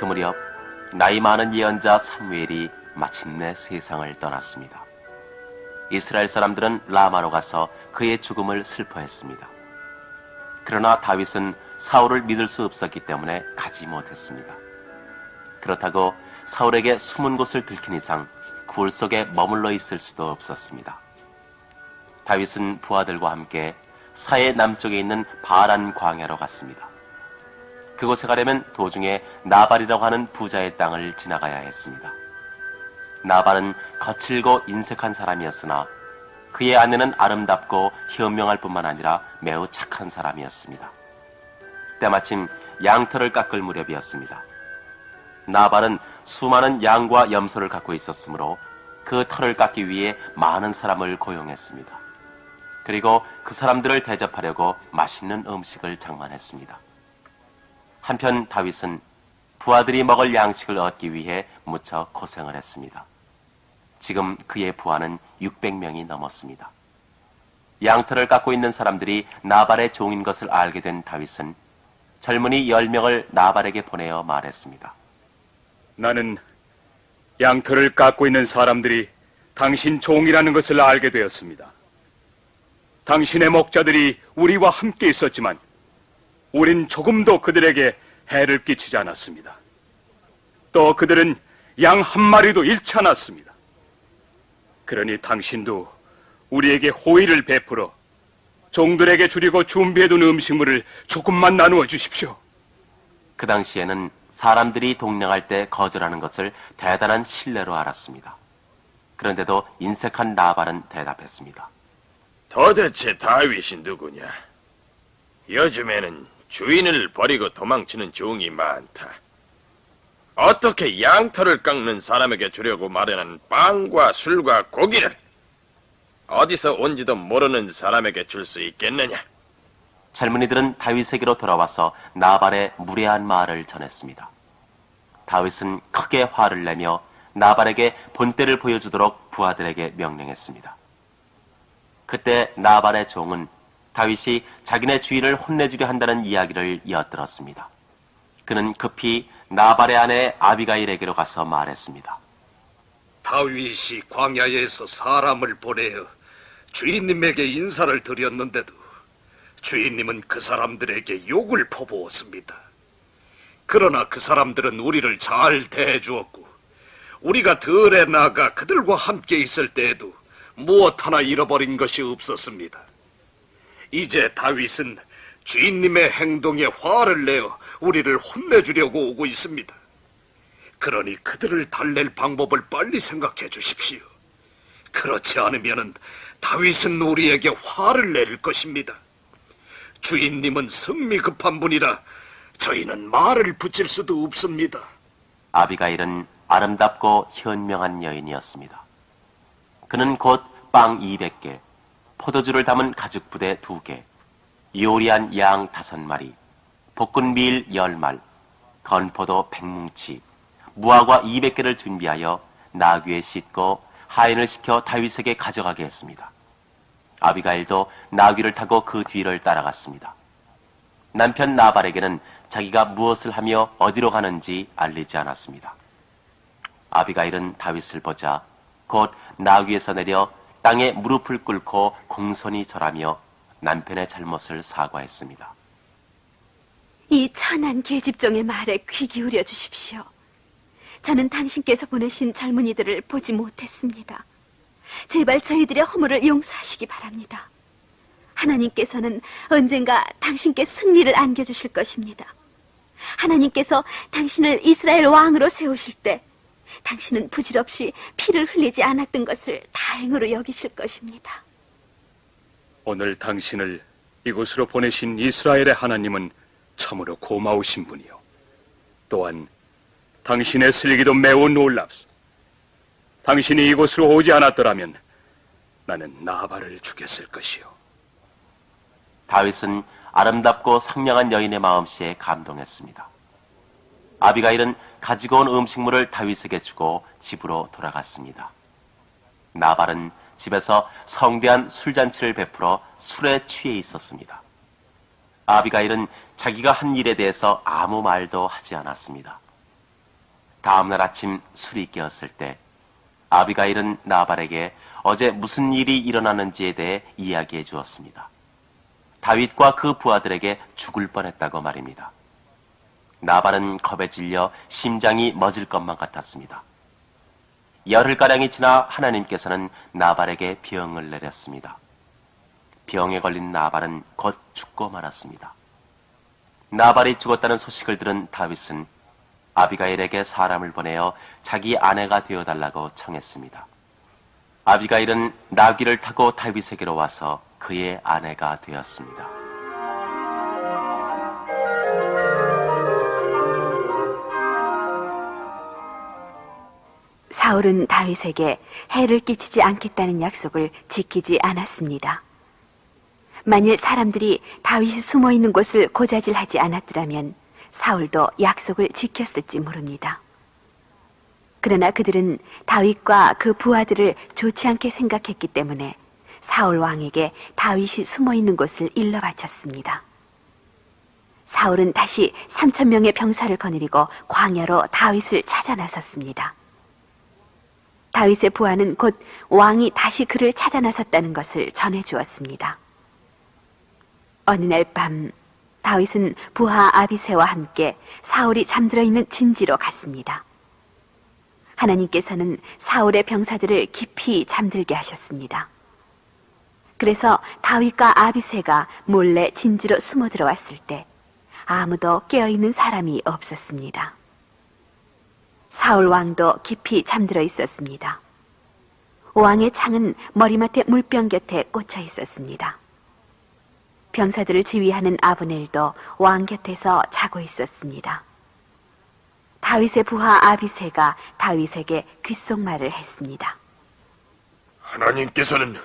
그 무렵 나이 많은 예언자 사무엘이 마침내 세상을 떠났습니다. 이스라엘 사람들은 라마로 가서 그의 죽음을 슬퍼했습니다. 그러나 다윗은 사울을 믿을 수 없었기 때문에 가지 못했습니다. 그렇다고 사울에게 숨은 곳을 들킨 이상 굴 속에 머물러 있을 수도 없었습니다. 다윗은 부하들과 함께 사해 남쪽에 있는 바란 광야로 갔습니다. 그곳에 가려면 도중에 나발이라고 하는 부자의 땅을 지나가야 했습니다. 나발은 거칠고 인색한 사람이었으나 그의 아내는 아름답고 현명할 뿐만 아니라 매우 착한 사람이었습니다. 때마침 양털을 깎을 무렵이었습니다. 나발은 수많은 양과 염소를 갖고 있었으므로 그 털을 깎기 위해 많은 사람을 고용했습니다. 그리고 그 사람들을 대접하려고 맛있는 음식을 장만했습니다. 한편 다윗은 부하들이 먹을 양식을 얻기 위해 무척 고생을 했습니다. 지금 그의 부하는 600명이 넘었습니다. 양털을 깎고 있는 사람들이 나발의 종인 것을 알게 된 다윗은 젊은이 10명을 나발에게 보내어 말했습니다. 나는 양털을 깎고 있는 사람들이 당신 종이라는 것을 알게 되었습니다. 당신의 목자들이 우리와 함께 있었지만 우린 조금도 그들에게 해를 끼치지 않았습니다. 또 그들은 양 한 마리도 잃지 않았습니다. 그러니 당신도 우리에게 호의를 베풀어 종들에게 주려고 준비해둔 음식물을 조금만 나누어 주십시오. 그 당시에는 사람들이 동냥할 때 거절하는 것을 대단한 신뢰로 알았습니다. 그런데도 인색한 나발은 대답했습니다. 도대체 다윗이 누구냐? 요즘에는 주인을 버리고 도망치는 종이 많다. 어떻게 양털을 깎는 사람에게 주려고 마련한 빵과 술과 고기를 어디서 온지도 모르는 사람에게 줄 수 있겠느냐? 젊은이들은 다윗에게로 돌아와서 나발의 무례한 말을 전했습니다. 다윗은 크게 화를 내며 나발에게 본때를 보여주도록 부하들에게 명령했습니다. 그때 나발의 종은 다윗이 자기네 주인을 혼내주려 한다는 이야기를 엿들었습니다. 그는 급히 나발의 아내 아비가일에게로 가서 말했습니다. 다윗이 광야에서 사람을 보내어 주인님에게 인사를 드렸는데도 주인님은 그 사람들에게 욕을 퍼부었습니다. 그러나 그 사람들은 우리를 잘 대해주었고 우리가 들에 나가 그들과 함께 있을 때에도 무엇 하나 잃어버린 것이 없었습니다. 이제 다윗은 주인님의 행동에 화를 내어 우리를 혼내주려고 오고 있습니다. 그러니 그들을 달랠 방법을 빨리 생각해 주십시오. 그렇지 않으면 다윗은 우리에게 화를 내릴 것입니다. 주인님은 성미 급한 분이라 저희는 말을 붙일 수도 없습니다. 아비가일은 아름답고 현명한 여인이었습니다. 그는 곧 빵 200개, 포도주를 담은 가죽 부대 2개, 요리한 양 5마리, 볶은 밀 10말, 건포도 100뭉치, 무화과 200개를 준비하여 나귀에 싣고 하인을 시켜 다윗에게 가져가게 했습니다. 아비가일도 나귀를 타고 그 뒤를 따라갔습니다. 남편 나발에게는 자기가 무엇을 하며 어디로 가는지 알리지 않았습니다. 아비가일은 다윗을 보자 곧 나귀에서 내려 땅에 무릎을 꿇고 공손히 절하며 남편의 잘못을 사과했습니다. 이 천한 계집종의 말에 귀 기울여 주십시오. 저는 당신께서 보내신 젊은이들을 보지 못했습니다. 제발 저희들의 허물을 용서하시기 바랍니다. 하나님께서는 언젠가 당신께 승리를 안겨주실 것입니다. 하나님께서 당신을 이스라엘 왕으로 세우실 때 당신은 부질없이 피를 흘리지 않았던 것을 다행으로 여기실 것입니다. 오늘 당신을 이곳으로 보내신 이스라엘의 하나님은 참으로 고마우신 분이요. 또한 당신의 슬기도 매우 놀랍소. 당신이 이곳으로 오지 않았더라면 나는 나발을 죽였을 것이요. 다윗은 아름답고 상냥한 여인의 마음씨에 감동했습니다. 아비가일은 가지고 온 음식물을 다윗에게 주고 집으로 돌아갔습니다. 나발은 집에서 성대한 술잔치를 베풀어 술에 취해 있었습니다. 아비가일은 자기가 한 일에 대해서 아무 말도 하지 않았습니다. 다음날 아침 술이 깨었을 때 아비가일은 나발에게 어제 무슨 일이 일어나는지에 대해 이야기해 주었습니다. 다윗과 그 부하들에게 죽을 뻔했다고 말입니다. 나발은 겁에 질려 심장이 멎을 것만 같았습니다. 열흘가량이 지나 하나님께서는 나발에게 병을 내렸습니다. 병에 걸린 나발은 곧 죽고 말았습니다. 나발이 죽었다는 소식을 들은 다윗은 아비가일에게 사람을 보내어 자기 아내가 되어달라고 청했습니다. 아비가일은 나귀를 타고 다윗에게로 와서 그의 아내가 되었습니다. 사울은 다윗에게 해를 끼치지 않겠다는 약속을 지키지 않았습니다. 만일 사람들이 다윗이 숨어있는 곳을 고자질하지 않았더라면 사울도 약속을 지켰을지 모릅니다. 그러나 그들은 다윗과 그 부하들을 좋지 않게 생각했기 때문에 사울 왕에게 다윗이 숨어있는 곳을 일러 바쳤습니다. 사울은 다시 3,000명의 병사를 거느리고 광야로 다윗을 찾아 나섰습니다. 다윗의 부하는 곧 왕이 다시 그를 찾아 나섰다는 것을 전해주었습니다. 어느 날 밤 다윗은 부하 아비새와 함께 사울이 잠들어 있는 진지로 갔습니다. 하나님께서는 사울의 병사들을 깊이 잠들게 하셨습니다. 그래서 다윗과 아비새가 몰래 진지로 숨어 들어왔을 때 아무도 깨어있는 사람이 없었습니다. 사울 왕도 깊이 잠들어 있었습니다. 왕의 창은 머리맡에 물병 곁에 꽂혀 있었습니다. 병사들을 지휘하는 아브넬도 왕 곁에서 자고 있었습니다. 다윗의 부하 아비새가 다윗에게 귓속말을 했습니다. 하나님께서는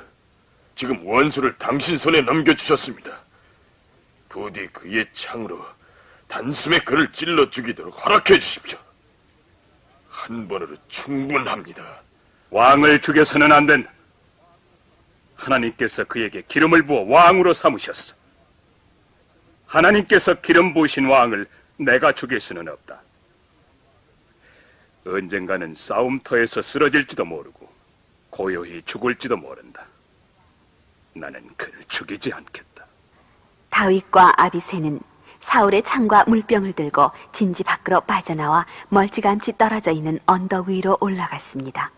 지금 원수를 당신 손에 넘겨주셨습니다. 부디 그의 창으로 단숨에 그를 찔러 죽이도록 허락해 주십시오. 한 번으로 충분합니다. 왕을 죽여서는 안 된다. 하나님께서 그에게 기름을 부어 왕으로 삼으셨어. 하나님께서 기름 부으신 왕을 내가 죽일 수는 없다. 언젠가는 싸움터에서 쓰러질지도 모르고 고요히 죽을지도 모른다. 나는 그를 죽이지 않겠다. 다윗과 아비새는 사울의 창과 물병을 들고 진지 밖으로 빠져나와 멀찌감치 떨어져 있는 언덕 위로 올라갔습니다.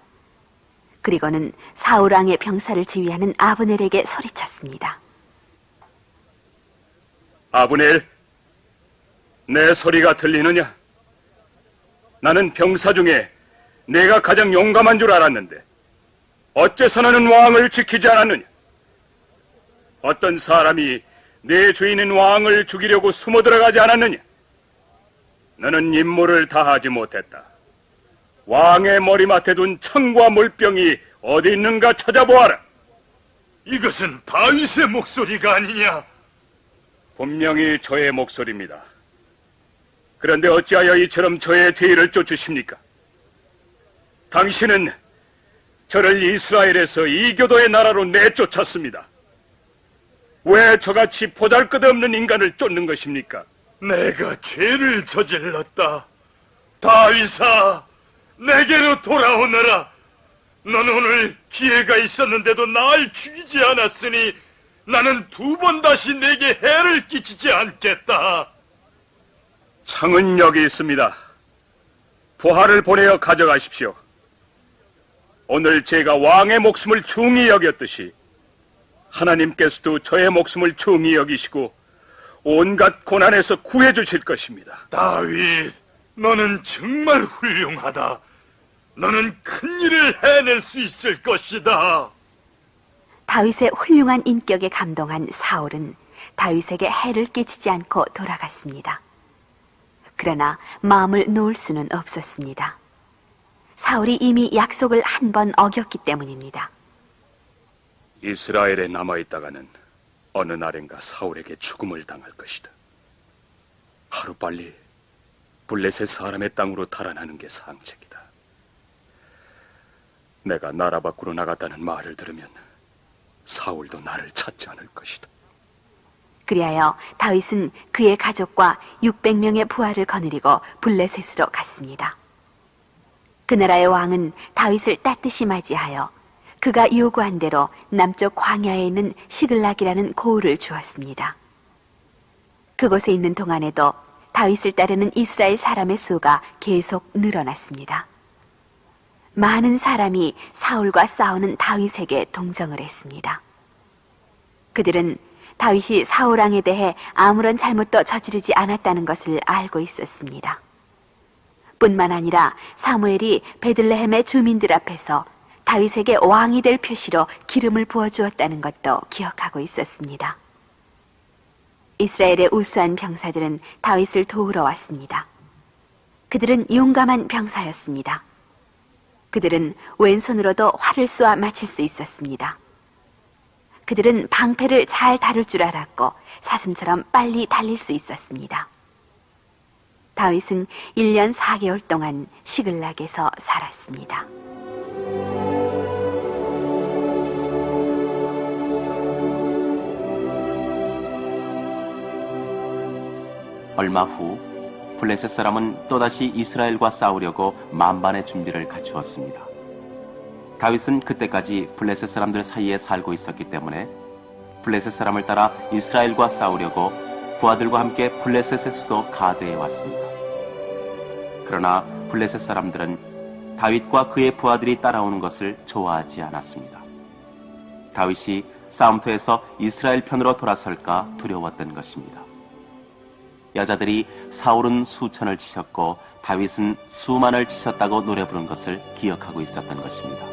그리고는 사울 왕의 병사를 지휘하는 아브넬에게 소리쳤습니다. 아브넬, 내 소리가 들리느냐? 나는 병사 중에 내가 가장 용감한 줄 알았는데 어째서 너는 왕을 지키지 않았느냐? 어떤 사람이 내 주인인 왕을 죽이려고 숨어 들어가지 않았느냐? 너는 임무를 다하지 못했다. 왕의 머리맡에 둔 창과 물병이 어디 있는가 찾아보아라. 이것은 다윗의 목소리가 아니냐? 분명히 저의 목소리입니다. 그런데 어찌하여 이처럼 저의 뒤를 쫓으십니까? 당신은 저를 이스라엘에서 이교도의 나라로 내쫓았습니다. 왜 저같이 보잘것없는 인간을 쫓는 것입니까? 내가 죄를 저질렀다. 다윗아, 내게로 돌아오너라. 넌 오늘 기회가 있었는데도 날 죽이지 않았으니 나는 두 번 다시 내게 해를 끼치지 않겠다. 창은 여기 있습니다. 부하를 보내어 가져가십시오. 오늘 제가 왕의 목숨을 중히 여겼듯이 하나님께서도 저의 목숨을 중히 여기시고 온갖 고난에서 구해주실 것입니다. 다윗, 너는 정말 훌륭하다. 너는 큰 일을 해낼 수 있을 것이다. 다윗의 훌륭한 인격에 감동한 사울은 다윗에게 해를 끼치지 않고 돌아갔습니다. 그러나 마음을 놓을 수는 없었습니다. 사울이 이미 약속을 한 번 어겼기 때문입니다. 이스라엘에 남아있다가는 어느 날엔가 사울에게 죽음을 당할 것이다. 하루빨리 블레셋 사람의 땅으로 달아나는 게 상책이다. 내가 나라 밖으로 나갔다는 말을 들으면 사울도 나를 찾지 않을 것이다. 그리하여 다윗은 그의 가족과 600명의 부하를 거느리고 블레셋으로 갔습니다. 그 나라의 왕은 다윗을 따뜻이 맞이하여 그가 요구한 대로 남쪽 광야에 있는 시글락이라는 고을을 주었습니다. 그곳에 있는 동안에도 다윗을 따르는 이스라엘 사람의 수가 계속 늘어났습니다. 많은 사람이 사울과 싸우는 다윗에게 동정을 했습니다. 그들은 다윗이 사울 왕에 대해 아무런 잘못도 저지르지 않았다는 것을 알고 있었습니다. 뿐만 아니라 사무엘이 베들레헴의 주민들 앞에서 다윗에게 왕이 될 표시로 기름을 부어주었다는 것도 기억하고 있었습니다. 이스라엘의 우수한 병사들은 다윗을 도우러 왔습니다. 그들은 용감한 병사였습니다. 그들은 왼손으로도 활을 쏘아 맞힐 수 있었습니다. 그들은 방패를 잘 다룰 줄 알았고 사슴처럼 빨리 달릴 수 있었습니다. 다윗은 1년 4개월 동안 시글락에서 살았습니다. 얼마 후 블레셋 사람은 또다시 이스라엘과 싸우려고 만반의 준비를 갖추었습니다. 다윗은 그때까지 블레셋 사람들 사이에 살고 있었기 때문에 블레셋 사람을 따라 이스라엘과 싸우려고 부하들과 함께 블레셋의 수도 가드에 왔습니다. 그러나 블레셋 사람들은 다윗과 그의 부하들이 따라오는 것을 좋아하지 않았습니다. 다윗이 싸움터에서 이스라엘 편으로 돌아설까 두려웠던 것입니다. 여자들이 사울은 수천을 치셨고 다윗은 수만을 치셨다고 노래 부른 것을 기억하고 있었던 것입니다.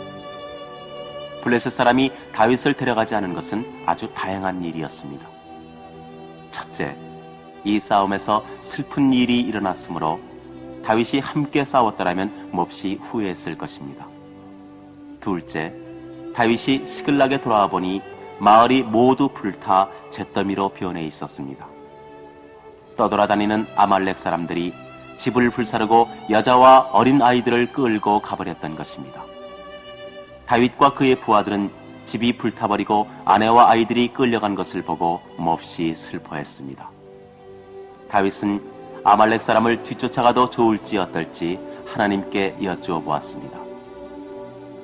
블레셋 사람이 다윗을 데려가지 않은 것은 아주 다행한 일이었습니다. 첫째, 이 싸움에서 슬픈 일이 일어났으므로 다윗이 함께 싸웠더라면 몹시 후회했을 것입니다. 둘째, 다윗이 시글락에 돌아와 보니 마을이 모두 불타 잿더미로 변해 있었습니다. 떠돌아다니는 아말렉 사람들이 집을 불사르고 여자와 어린 아이들을 끌고 가버렸던 것입니다. 다윗과 그의 부하들은 집이 불타버리고 아내와 아이들이 끌려간 것을 보고 몹시 슬퍼했습니다. 다윗은 아말렉 사람을 뒤쫓아가도 좋을지 어떨지 하나님께 여쭈어 보았습니다.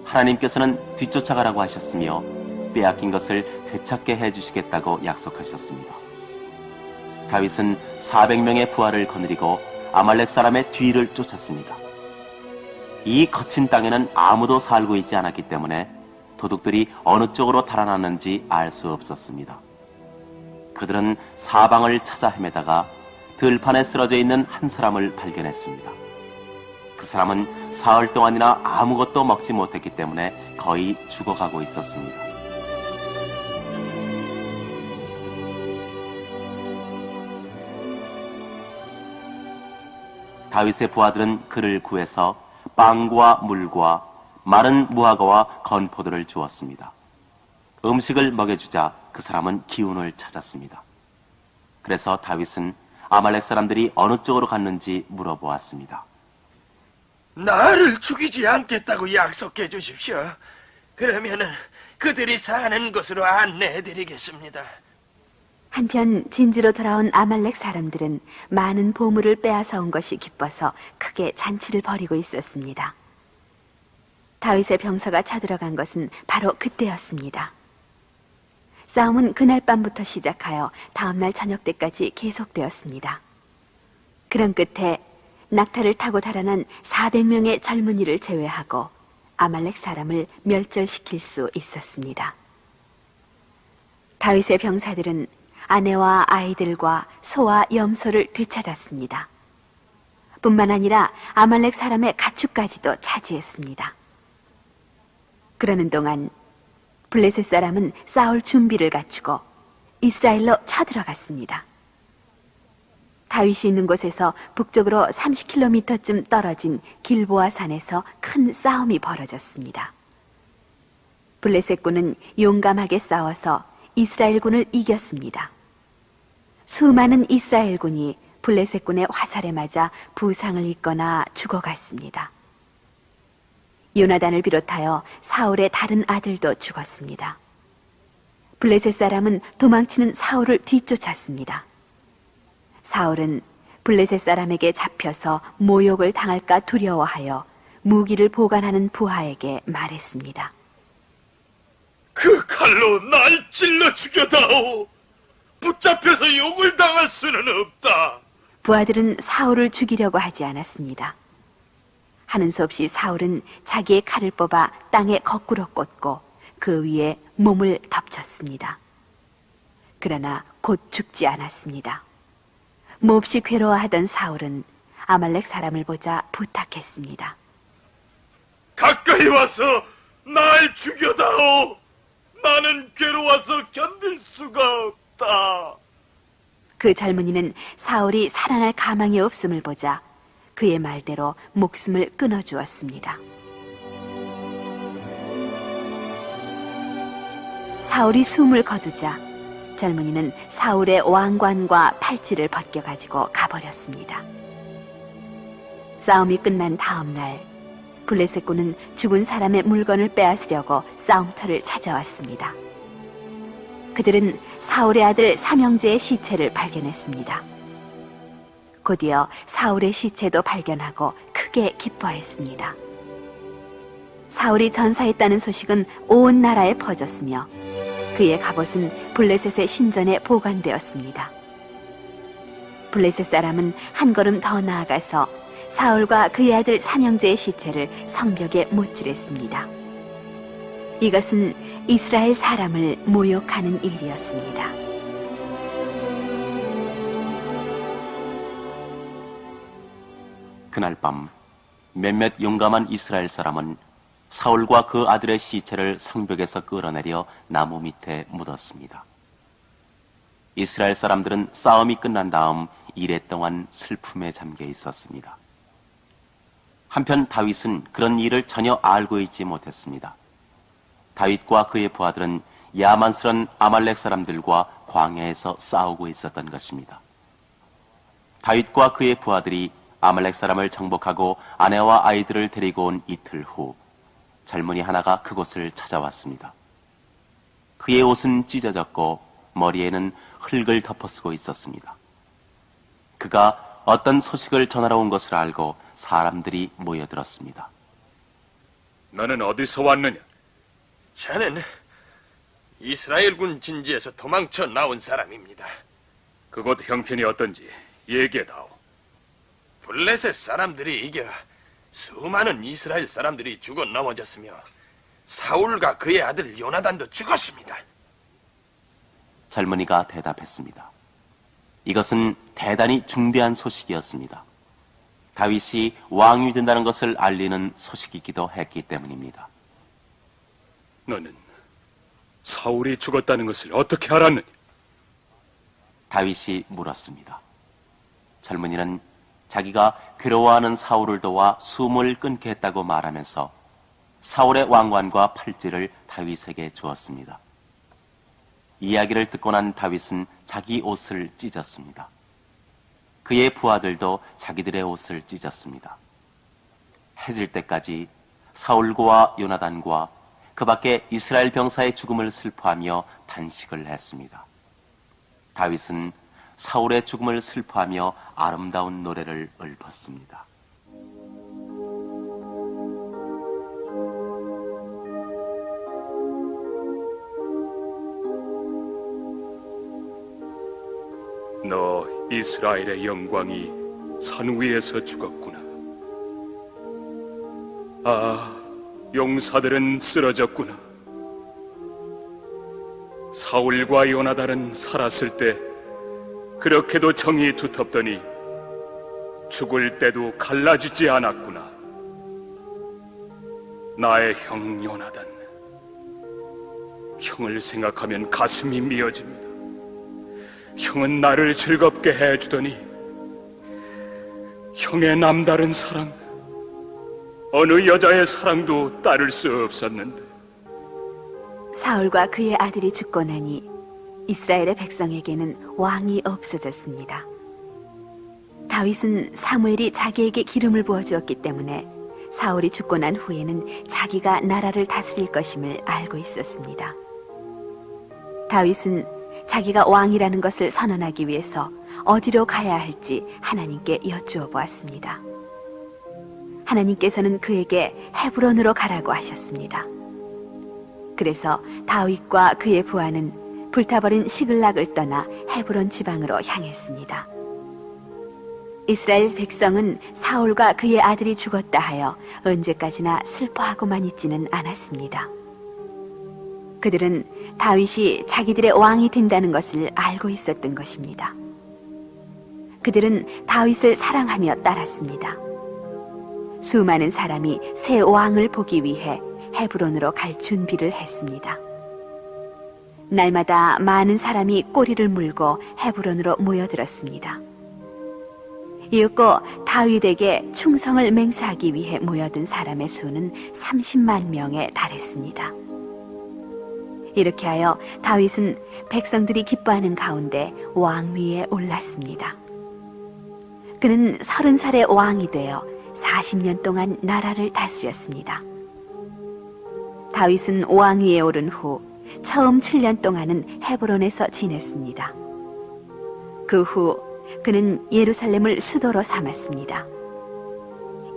하나님께서는 뒤쫓아가라고 하셨으며 빼앗긴 것을 되찾게 해주시겠다고 약속하셨습니다. 다윗은 400명의 부하를 거느리고 아말렉 사람의 뒤를 쫓았습니다. 이 거친 땅에는 아무도 살고 있지 않았기 때문에 도둑들이 어느 쪽으로 달아났는지 알 수 없었습니다. 그들은 사방을 찾아 헤매다가 들판에 쓰러져 있는 한 사람을 발견했습니다. 그 사람은 사흘 동안이나 아무것도 먹지 못했기 때문에 거의 죽어가고 있었습니다. 다윗의 부하들은 그를 구해서 빵과 물과 마른 무화과와 건포도를 주었습니다. 음식을 먹여주자 그 사람은 기운을 찾았습니다. 그래서 다윗은 아말렉 사람들이 어느 쪽으로 갔는지 물어보았습니다. 나를 죽이지 않겠다고 약속해 주십시오. 그러면은 그들이 사는 곳으로 안내해 드리겠습니다. 한편 진지로 돌아온 아말렉 사람들은 많은 보물을 빼앗아 온 것이 기뻐서 크게 잔치를 벌이고 있었습니다. 다윗의 병사가 쳐들어간 것은 바로 그때였습니다. 싸움은 그날 밤부터 시작하여 다음날 저녁 때까지 계속되었습니다. 그런 끝에 낙타를 타고 달아난 400명의 젊은이를 제외하고 아말렉 사람을 멸절시킬 수 있었습니다. 다윗의 병사들은 아내와 아이들과 소와 염소를 되찾았습니다. 뿐만 아니라 아말렉 사람의 가축까지도 차지했습니다. 그러는 동안 블레셋 사람은 싸울 준비를 갖추고 이스라엘로 쳐들어갔습니다. 다윗이 있는 곳에서 북쪽으로 30km쯤 떨어진 길보아 산에서 큰 싸움이 벌어졌습니다. 블레셋군은 용감하게 싸워서 이스라엘군을 이겼습니다. 수많은 이스라엘군이 블레셋군의 화살에 맞아 부상을 입거나 죽어갔습니다. 요나단을 비롯하여 사울의 다른 아들도 죽었습니다. 블레셋 사람은 도망치는 사울을 뒤쫓았습니다. 사울은 블레셋 사람에게 잡혀서 모욕을 당할까 두려워하여 무기를 보관하는 부하에게 말했습니다. 그 칼로 날 찔러 죽여다오. 붙잡혀서 욕을 당할 수는 없다. 부하들은 사울을 죽이려고 하지 않았습니다. 하는 수 없이 사울은 자기의 칼을 뽑아 땅에 거꾸로 꽂고 그 위에 몸을 덮쳤습니다. 그러나 곧 죽지 않았습니다. 몹시 괴로워하던 사울은 아말렉 사람을 보자 부탁했습니다. 가까이 와서 날 죽여다오. 나는 괴로워서 견딜 수가 없다. 그 젊은이는 사울이 살아날 가망이 없음을 보자 그의 말대로 목숨을 끊어주었습니다. 사울이 숨을 거두자 젊은이는 사울의 왕관과 팔찌를 벗겨가지고 가버렸습니다. 싸움이 끝난 다음 날 블레셋군은 죽은 사람의 물건을 빼앗으려고 싸움터를 찾아왔습니다. 그들은 사울의 아들 삼형제의 시체를 발견했습니다. 곧이어 사울의 시체도 발견하고 크게 기뻐했습니다. 사울이 전사했다는 소식은 온 나라에 퍼졌으며 그의 갑옷은 블레셋의 신전에 보관되었습니다. 블레셋 사람은 한 걸음 더 나아가서 사울과 그의 아들 삼형제의 시체를 성벽에 못질했습니다. 이것은 이스라엘 사람을 모욕하는 일이었습니다. 그날 밤 몇몇 용감한 이스라엘 사람은 사울과 그 아들의 시체를 성벽에서 끌어내려 나무 밑에 묻었습니다. 이스라엘 사람들은 싸움이 끝난 다음 이래 동안 슬픔에 잠겨 있었습니다. 한편 다윗은 그런 일을 전혀 알고 있지 못했습니다. 다윗과 그의 부하들은 야만스런 아말렉 사람들과 광야에서 싸우고 있었던 것입니다. 다윗과 그의 부하들이 아말렉 사람을 정복하고 아내와 아이들을 데리고 온 이틀 후 젊은이 하나가 그곳을 찾아왔습니다. 그의 옷은 찢어졌고 머리에는 흙을 덮어쓰고 있었습니다. 그가 어떤 소식을 전하러 온 것을 알고 사람들이 모여들었습니다. 너는 어디서 왔느냐? 저는 이스라엘군 진지에서 도망쳐 나온 사람입니다. 그곳 형편이 어떤지 얘기해다오. 블레셋 사람들이 이겨 수많은 이스라엘 사람들이 죽어 넘어졌으며 사울과 그의 아들 요나단도 죽었습니다. 젊은이가 대답했습니다. 이것은 대단히 중대한 소식이었습니다. 다윗이 왕이 된다는 것을 알리는 소식이기도 했기 때문입니다. 너는 사울이 죽었다는 것을 어떻게 알았느냐? 다윗이 물었습니다. 젊은이는 자기가 괴로워하는 사울을 도와 숨을 끊게 했다고 말하면서 사울의 왕관과 팔찌를 다윗에게 주었습니다. 이야기를 듣고 난 다윗은 자기 옷을 찢었습니다. 그의 부하들도 자기들의 옷을 찢었습니다. 해질 때까지 사울과 요나단과 그 밖에 이스라엘 병사의 죽음을 슬퍼하며 단식을 했습니다. 다윗은 사울의 죽음을 슬퍼하며 아름다운 노래를 읊었습니다. 너 이스라엘의 영광이 산 위에서 죽었구나. 아, 용사들은 쓰러졌구나. 사울과 요나단은 살았을 때 그렇게도 정이 두텁더니 죽을 때도 갈라지지 않았구나. 나의 형 요나단, 형을 생각하면 가슴이 미어집니다. 형은 나를 즐겁게 해주더니 형의 남다른 사랑, 어느 여자의 사랑도 따를 수 없었는데. 사울과 그의 아들이 죽고 나니 이스라엘의 백성에게는 왕이 없어졌습니다. 다윗은 사무엘이 자기에게 기름을 부어주었기 때문에 사울이 죽고 난 후에는 자기가 나라를 다스릴 것임을 알고 있었습니다. 다윗은 자기가 왕이라는 것을 선언하기 위해서 어디로 가야 할지 하나님께 여쭈어 보았습니다. 하나님께서는 그에게 헤브론으로 가라고 하셨습니다. 그래서 다윗과 그의 부하는 불타버린 시글락을 떠나 헤브론 지방으로 향했습니다. 이스라엘 백성은 사울과 그의 아들이 죽었다 하여 언제까지나 슬퍼하고만 있지는 않았습니다. 그들은 다윗이 자기들의 왕이 된다는 것을 알고 있었던 것입니다. 그들은 다윗을 사랑하며 따랐습니다. 수많은 사람이 새 왕을 보기 위해 헤브론으로 갈 준비를 했습니다. 날마다 많은 사람이 꼬리를 물고 헤브론으로 모여들었습니다. 이윽고 다윗에게 충성을 맹세하기 위해 모여든 사람의 수는 30만 명에 달했습니다. 이렇게 하여 다윗은 백성들이 기뻐하는 가운데 왕위에 올랐습니다. 그는 30살의 왕이 되어 40년 동안 나라를 다스렸습니다. 다윗은 왕위에 오른 후 처음 7년 동안은 헤브론에서 지냈습니다. 그 후 그는 예루살렘을 수도로 삼았습니다.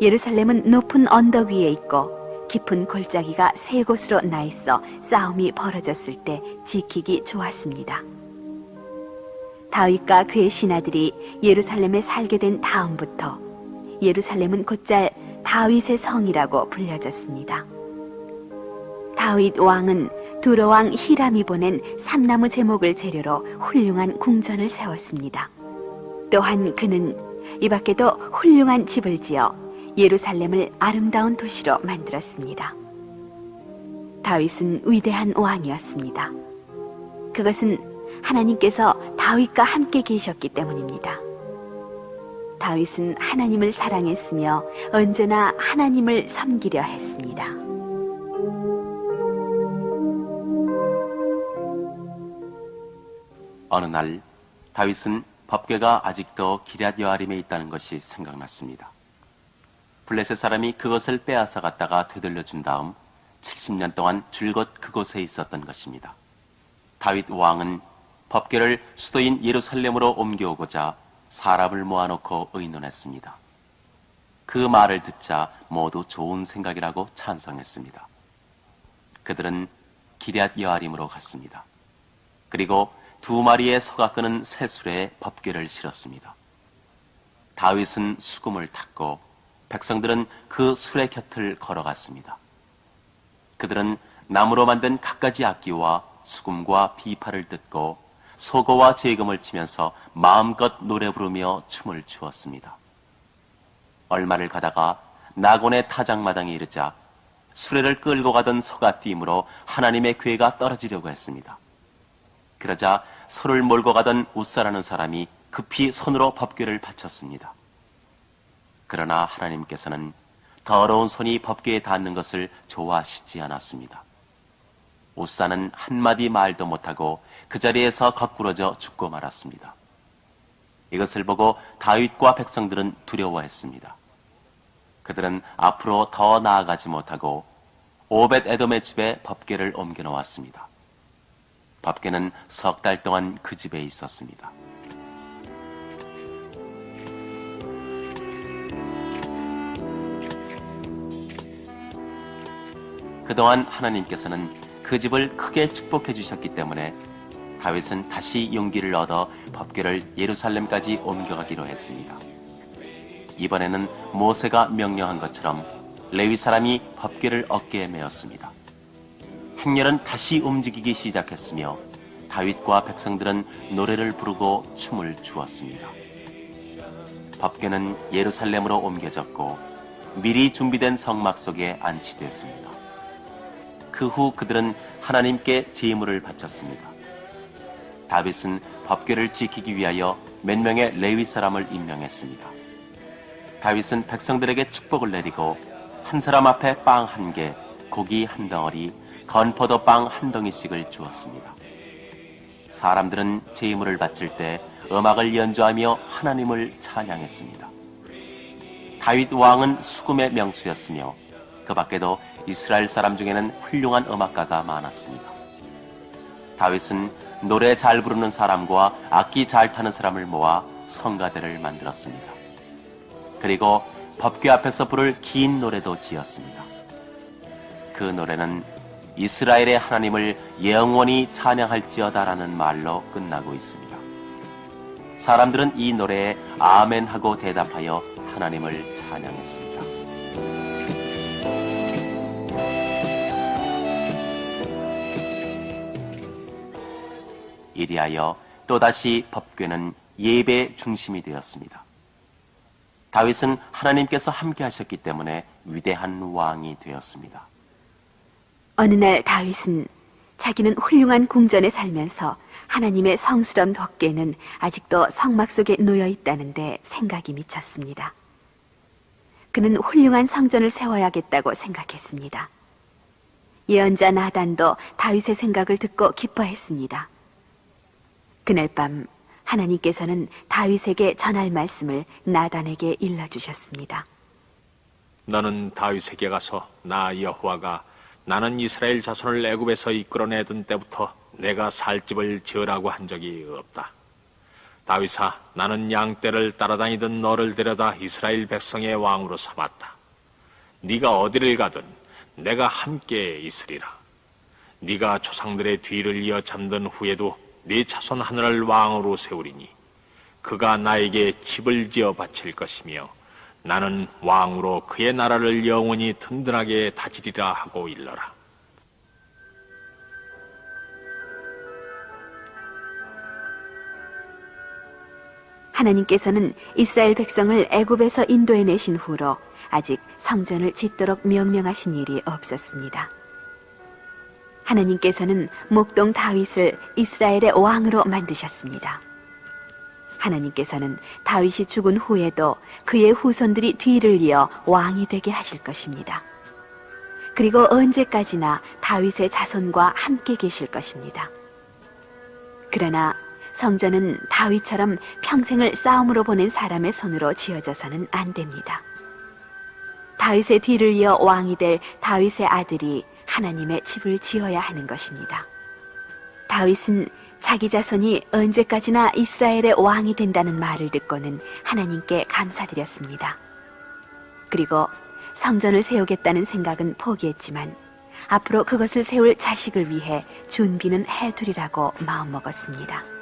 예루살렘은 높은 언덕 위에 있고 깊은 골짜기가 세 곳으로 나 있어 싸움이 벌어졌을 때 지키기 좋았습니다. 다윗과 그의 신하들이 예루살렘에 살게 된 다음부터 예루살렘은 곧잘 다윗의 성이라고 불려졌습니다. 다윗 왕은 두로 왕 히람이 보낸 삼나무 제목을 재료로 훌륭한 궁전을 세웠습니다. 또한 그는 이 밖에도 훌륭한 집을 지어 예루살렘을 아름다운 도시로 만들었습니다. 다윗은 위대한 왕이었습니다. 그것은 하나님께서 다윗과 함께 계셨기 때문입니다. 다윗은 하나님을 사랑했으며 언제나 하나님을 섬기려 했습니다. 어느 날 다윗은 법궤가 아직도 기럇 여아림에 있다는 것이 생각났습니다. 블레셋 사람이 그것을 빼앗아 갔다가 되돌려준 다음 70년 동안 줄곧 그곳에 있었던 것입니다. 다윗 왕은 법궤를 수도인 예루살렘으로 옮겨오고자 사람을 모아놓고 의논했습니다. 그 말을 듣자 모두 좋은 생각이라고 찬성했습니다. 그들은 기럇 여아림으로 갔습니다. 그리고 2마리의 소가 끄는 새 수레에 법궤를 실었습니다. 다윗은 수금을 탔고 백성들은 그 수레 곁을 걸어갔습니다. 그들은 나무로 만든 갖가지 악기와 수금과 비파를 뜯고 소고와 제금을 치면서 마음껏 노래 부르며 춤을 추었습니다. 얼마를 가다가 나곤의 타작마당에 이르자 수레를 끌고 가던 소가 뛰므로 하나님의 궤가 떨어지려고 했습니다. 그러자 소를 몰고 가던 웃사라는 사람이 급히 손으로 법궤를 받쳤습니다. 그러나 하나님께서는 더러운 손이 법궤에 닿는 것을 좋아하시지 않았습니다. 웃사는 한마디 말도 못하고 그 자리에서 거꾸러져 죽고 말았습니다. 이것을 보고 다윗과 백성들은 두려워했습니다. 그들은 앞으로 더 나아가지 못하고 오벳 에돔의 집에 법궤를 옮겨 놓았습니다. 법궤는 석 달 동안 그 집에 있었습니다. 그동안 하나님께서는 그 집을 크게 축복해 주셨기 때문에 다윗은 다시 용기를 얻어 법궤를 예루살렘까지 옮겨가기로 했습니다. 이번에는 모세가 명령한 것처럼 레위 사람이 법궤를 어깨에 메었습니다. 행렬은 다시 움직이기 시작했으며 다윗과 백성들은 노래를 부르고 춤을 추었습니다. 법궤는 예루살렘으로 옮겨졌고 미리 준비된 성막 속에 안치됐습니다. 그 후 그들은 하나님께 제물을 바쳤습니다. 다윗은 법궤를 지키기 위하여 몇 명의 레위 사람을 임명했습니다. 다윗은 백성들에게 축복을 내리고 한 사람 앞에 빵 1개, 고기 1덩어리, 건포도 빵 1덩이씩을 주었습니다. 사람들은 제물을 바칠 때 음악을 연주하며 하나님을 찬양했습니다. 다윗 왕은 수금의 명수였으며 그 밖에도 이스라엘 사람 중에는 훌륭한 음악가가 많았습니다. 다윗은 노래 잘 부르는 사람과 악기 잘 타는 사람을 모아 성가대를 만들었습니다. 그리고 법궤 앞에서 부를 긴 노래도 지었습니다. 그 노래는 이스라엘의 하나님을 영원히 찬양할지어다라는 말로 끝나고 있습니다. 사람들은 이 노래에 아멘 하고 대답하여 하나님을 찬양했습니다. 이리하여 또다시 법궤는 예배 중심이 되었습니다. 다윗은 하나님께서 함께 하셨기 때문에 위대한 왕이 되었습니다. 어느 날 다윗은 자기는 훌륭한 궁전에 살면서 하나님의 성스러운 법궤는 아직도 성막 속에 놓여 있다는데 생각이 미쳤습니다. 그는 훌륭한 성전을 세워야겠다고 생각했습니다. 예언자 나단도 다윗의 생각을 듣고 기뻐했습니다. 그날 밤 하나님께서는 다윗에게 전할 말씀을 나단에게 일러주셨습니다. 너는 다윗에게 가서 나 여호와가 나는 이스라엘 자손을 애굽에서 이끌어내던 때부터 내가 살 집을 지으라고 한 적이 없다. 다윗아, 나는 양떼를 따라다니던 너를 데려다 이스라엘 백성의 왕으로 삼았다. 네가 어디를 가든 내가 함께 있으리라. 네가 조상들의 뒤를 이어 잠든 후에도 네 자손 하늘을 왕으로 세우리니 그가 나에게 집을 지어 바칠 것이며 나는 왕으로 그의 나라를 영원히 든든하게 다지리라 하고 일러라. 하나님께서는 이스라엘 백성을 애굽에서 인도해내신 후로 아직 성전을 짓도록 명령하신 일이 없었습니다. 하나님께서는 목동 다윗을 이스라엘의 왕으로 만드셨습니다. 하나님께서는 다윗이 죽은 후에도 그의 후손들이 뒤를 이어 왕이 되게 하실 것입니다. 그리고 언제까지나 다윗의 자손과 함께 계실 것입니다. 그러나 성전은 다윗처럼 평생을 싸움으로 보낸 사람의 손으로 지어져서는 안 됩니다. 다윗의 뒤를 이어 왕이 될 다윗의 아들이 하나님의 집을 지어야 하는 것입니다. 다윗은 자기 자손이 언제까지나 이스라엘의 왕이 된다는 말을 듣고는 하나님께 감사드렸습니다. 그리고 성전을 세우겠다는 생각은 포기했지만 앞으로 그것을 세울 자식을 위해 준비는 해두리라고 마음먹었습니다.